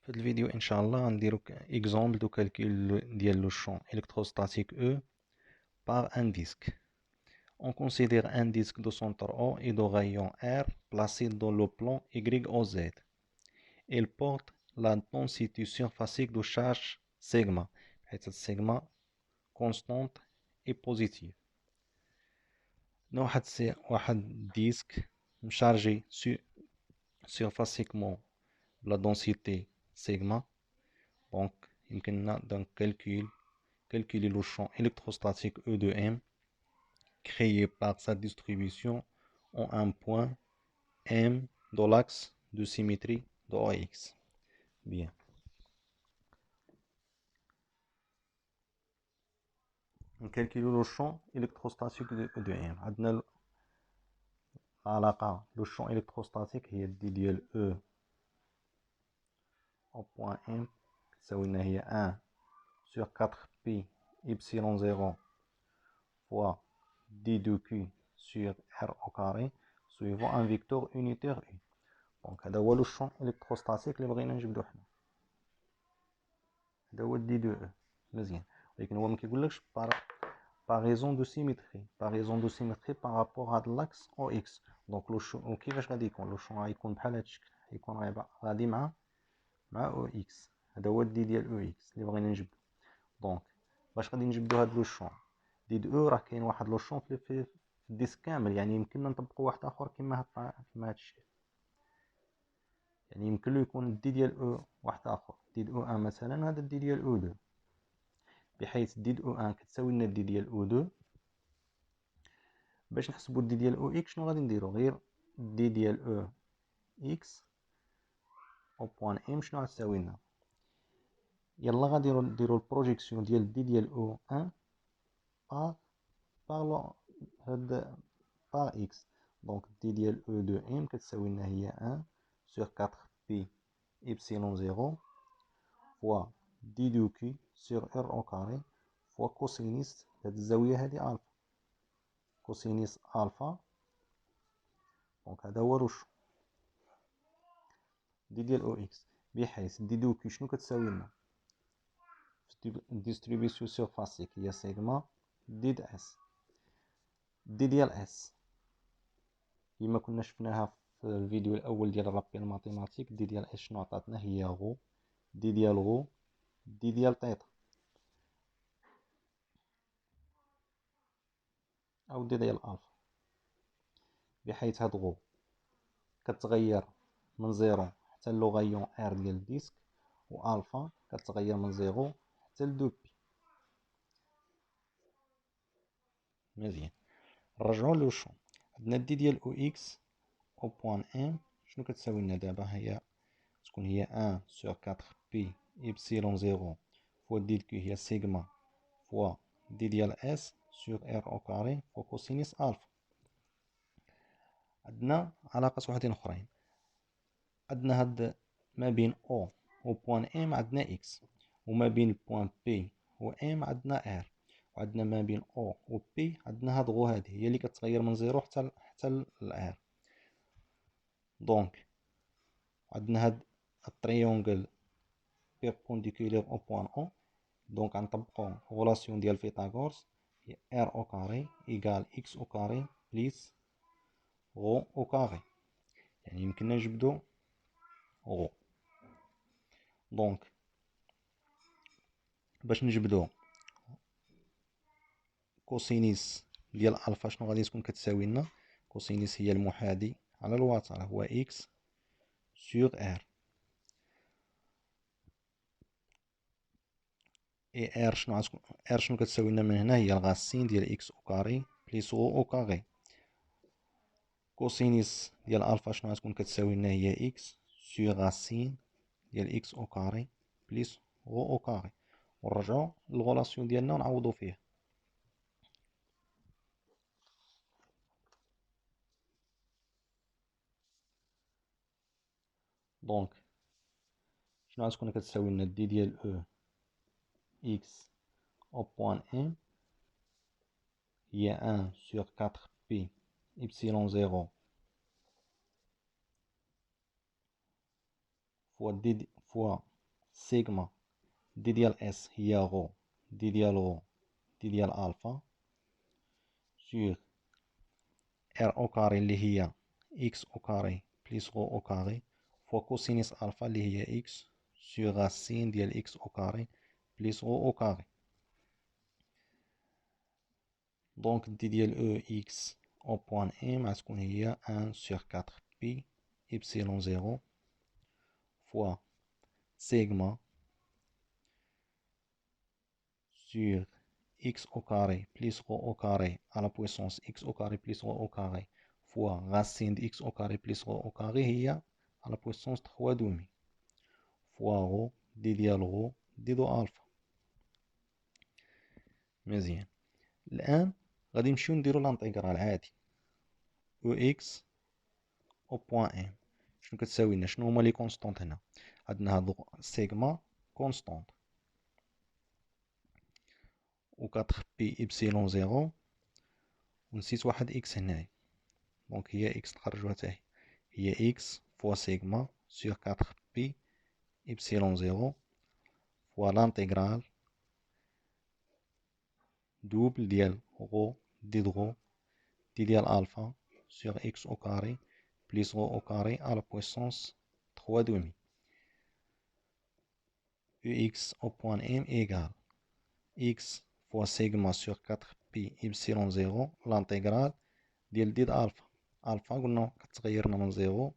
في هذا الفيديو ان شاء الله غنديرو اكزومبل دو كالكول ديال لو شون électrostatique E par un disque. On considère un disque de centre O et de rayon R placé dans le plan YOZ. Il porte la densité surfacique de charge sigma, حيت sigma constante et positive. واحد ديسك مشارجي surfaciquement la densité sigma. Donc, يمكننا donc calculer le champ électrostatique E de M créé par sa distribution en un point M dans l'axe de symétrie de OX. Bien. On calcule le champ électrostatique de E de M. عندنا العلاقة le champ électrostatique هي دي ديال E au point M تساوي لنا هي 1 sur 4 pi epsilon 0 fois d de Q sur R au carré suivant un vecteur unitaire U. دونك هذا هو لو شون الكتروستاتيك اللي بغينا نجبدو حنا. هذا هو دي دو او مزيان، ولكن هو ما كيقولكش باغيزون دو سيميتري بارابور هاد لاكس او اكس. دونك لو شون كيفاش غادي يكون لو شون غيكون بحال هاد الشكل، غيكون غادي مع او اكس. هذا هو دي ديال او اكس اللي بغينا نجبدو. دونك باش غادي نجبدو هاد لو شون دي دو او، راه كاين واحد لو شون في الديسك كامل، يعني يمكننا نطبقو واحد اخر كيما هاد الشكل. يعني يمكن له يكون دي ديال او واحد اخر، دي ديال او ان مثلا، هذا دي ديال او دو، بحيث دي ديال او ان كتساوي لنا دي ديال او دو. باش نحسبوا دي ديال او اكس شنو غادي نديرو؟ غير دي ديال او اكس او بوان ام شنو غتساوي لنا؟ يلا غادي نديرو البروجيكسيون ديال دي ديال او ان باغ هاد باغ اكس. دونك دي ديال او دو ام كتساوي لنا هي 1 sur 4 pi epsilon 0 fois d de Q sur R au carré fois cosinus هاد الزاوية هادي ألفا، كوسينيس ألفا. دونك هذا هو روش دي ديال أو إكس، بحيث دي دو كي شنو كتساوي لنا في ديستريبيسيون سيرفاسيك هي سيغما دي د اس. دي ديال اس كيما كنا شفناها في الفيديو الأول ديال الرابي الماتيماتيك، دي ديال اس شنو عطاتنا؟ هي غو دي ديال غو دي ديال تيتا أو دي ديال ألفا، بحيث هاد غو كتغير من زيرو حتى لو غايون ار ديال الديسك، و الفا كتغير من زيرو حتى ل 2 بي. مزيان، نرجعو لو شون. عندنا دي ديال او اكس او بوان ام شنو كتساوي لنا دابا؟ هي تكون هي 1 sur 4 بي epsilon 0 فوا دي كيو هي سيغما فوا دي ديال اس sur ار او كاري فوا كوسينيس الفا. عندنا علاقات وحدين اخرين، عندنا هاد ما بين او و بوان ام عندنا اكس، وما بين بوان بي و ام عندنا ار، وعندنا ما بين او و بي عندنا هاد غو، هادي هي اللي كتغير من زيرو حتى الار. دونك عندنا هاد التريونغل بيربونديكولير او بوان او. دونك غنطبقو غولاسيون ديال فيثاغورس، هي ار او كاري ايكال اكس او كاري بليس غو او كاري، يعني يمكننا نجبدو غو. دونك باش نجبدو كوسينيس ديال الفا شنو غادي تكون كتساوي لنا؟ كوسينيس هي المحاذي على الوتر، هو اكس سور ار. اي ار شنو غتكون؟ ار شنو كتساوي لنا من هنا؟ هي الغاسين ديال اكس او كاري بليس او كاري. كوسينيس ديال الفا شنو غتكون كتساوي لنا؟ هي اكس سور غاسين ديال اكس او كاري بليس او كاري. ونرجعو للغولاسيون ديالنا ونعوضو فيه. دونك شنو غتكون كتساوي لنا؟ دي ديال او اكس au point M هي 1 sur 4 pi epsilon 0 fois سيجما دي ديال اس هي غو دي ديال غو دي ديال الفا سور ار او كاري اللي هي اكس او كاري بليس غو او كاري فوا كوسينيس الفا اللي هي اكس سور غاسين ديال اكس او كاري بليس غو او كاري. دونك دي ديال او اكس او بوان ام غتكون هي 1 سور 4 بي إبسيلون زيرو فوا سيغما sur x au carré plus rho au carré à la puissance x au carré plus rho au carré fois racine de x au carré plus rho au carré هي à la puissance 3 demi fois rho دي ديال rho دي دو ألفا. مزيان. الآن غادي نمشيو نديرو لانتيغرال عادي او اكس او بوان ام. شنو كتساوي لنا؟ شنو هما لي كونستونط هنا؟ عندنا هادو سيغما كونستونط و 4 بي إبسيلون زيرو ونسيت واحد اكس هنايا دونك هي اكس نخرجوها حتى هي اكس فوا سيغما سور 4 بي إبسيلون زيرو فوا لانتيغرال دوبل ديال غو دي غو دي ديال ألفا سور اكس أو كاري بليس غو أو كاري على بويسونس 3 دومي او اكس أو بوان ام إيغال اكس فوا سيغما سور 4 بي إبسيلون زيرو لانتيغرال ديال ديد ألفا. ألفا قلنا كتغيرنا من زيرو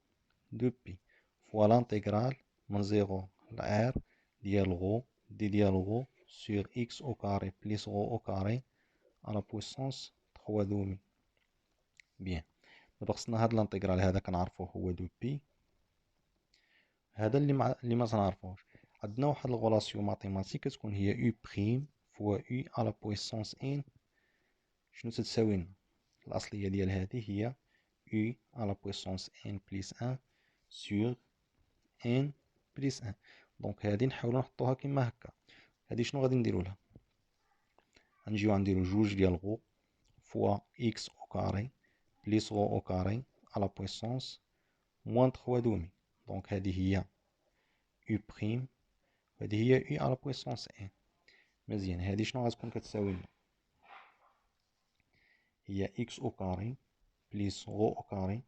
دو بي فوا لانتيغرال من زيرو لآر ديال غو دي ديال غو سور اكس أو كاري بليس غو أو كاري على بويسونس 3 دومي. بيان. دابا خصنا هاد لانتيغرال هذا كنعرفوه هو دو بي. هذا اللي ما تنعرفوش عندنا واحد الغولاسيون ماتيماتيك كتكون هي يو بريم فوا يو على بويسونس ان. شنو تتساوي لنا؟ الأصلية ديال هذه هي يو على بويسونس ان بليس ان سور ان بليس ان. دونك هادي نحاولو نحطوها كيما هكا. هادي شنو غادي نديرو لها؟ غنجيو غنديرو جوج ديال غو فوا اكس او كاري بليس غو او كاري على بويسونس موان 3 دومي. دونك هادي هي يو بريم وهادي هي يو على بويسونس ان. مزيان. هادي شنو غتكون كتساوي لنا؟ هي اكس او كاري بليس غو او كاري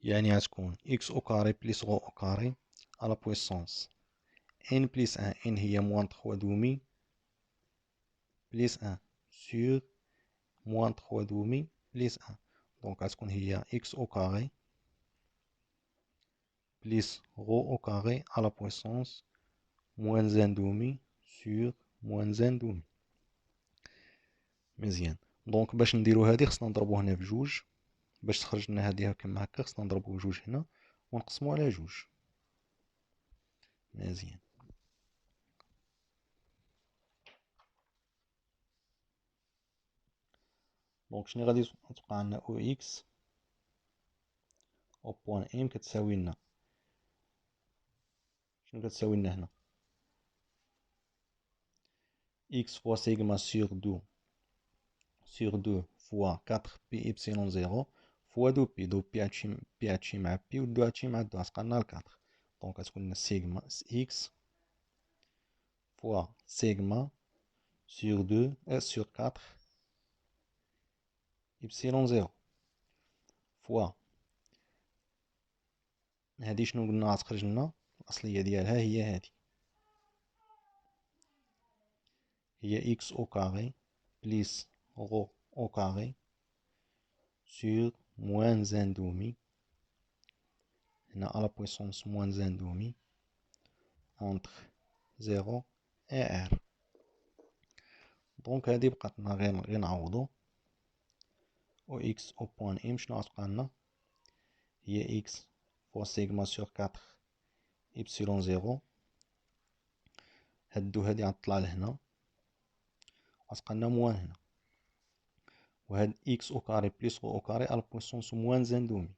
يعني غتكون اكس او كاري بليس غو او كاري على بويسونس ان بليس ان. ان هي موان 3 دومي بليس ان سور موان 3 دومي بليس ان. دونك غتكون هي اكس او كاري بليس غو او كاري على بويسونس موان زان دومي سور موان زان دومي. مزيان. دونك باش نديرو هادي خصنا نضربو هنا في جوج باش تخرج لنا هادي كما هكا. خصنا نضربو جوج هنا ونقسمو على جوج. مزيان. دونك شنو غادي تبقى عندنا او اكس او بوان ام كتساوي لنا شنو كتساوي لنا هنا؟ اكس فوا سيغما سور دو فوا 4 بي إبسيلون زيرو فوا دو بي هادشي مع بي و دو هادشي مع دو غتبقى لنا 4. دونك غتكون لنا سيغما اكس فوا سيغما سور دو سور 4 إبسيلون زيرو فوا هادي شنو قلنا غتخرج لنا؟ الأصلية ديالها هي هادي هي اكس او كاري بليس غو او كاري سور موان زان دومي هنا على بويسونس موان زان دومي اونتر زيرو اي ار. دونك هادي بقاتنا غير نعوضو او اكس او بوان ام شنو غتبقى لنا؟ هي اكس فوا سيغما سور 4 إبسيلون زيرو هاد دو هادي غتطلع لهنا غتبقى لنا موان هنا وهاد اكس او كاري بليس غو او كاري على بويسونس موان زان دومي.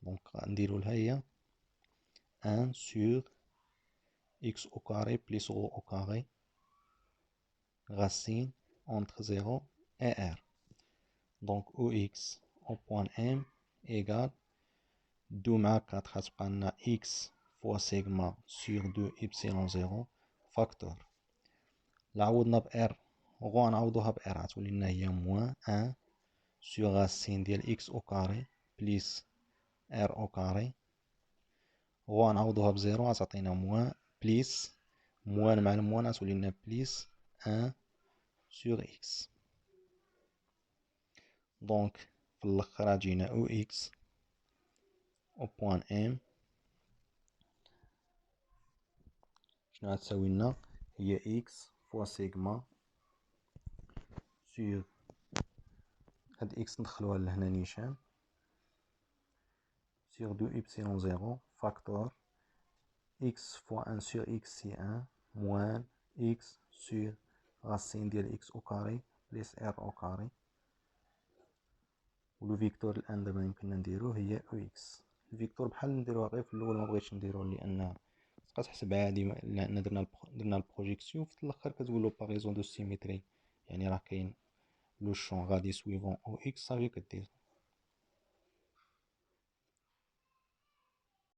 دونك غنديرو لها هي 1 sur x au carré plus rho au carré racine entre 0 et r. Donc Ox au point M égale 2 مع 4 غتبقى لنا x فوا سيغما سور 2 إبسيلون 0 فاكتور. لا عوضنا ب r غنعوضوها ب r غتولي لنا هي موان 1 سور راسين ديال x أو كاري بليس r أو كاري، غنعوضوها ب 0 غتعطينا موان بليس موان مع الموان غتولي لنا بليس 1 سور x. دونك في الاخر غتجينا او x او بوان ام شنو غتساوي لنا، هي x فوا سيغما سور هاد x ندخلوها لهنا نيشان سور 2 إبسيلون 0 فاكتور x فوا 1 سور x سي 1 موان x سور راسين ديال x أو كاري بليس r أو كاري. ولو فيكتور الان دابا يمكننا نديروه هي او اكس. الفيكتور بحال نديروها غير في الاول، ما بغيتش نديروه لان تبقى تحسب عادي لان درنا البروجيكسيون في الاخر كتقولو باغيزون دو سيميتري، يعني راه كاين لو شون غادي سويفون او اكس صافي كدير.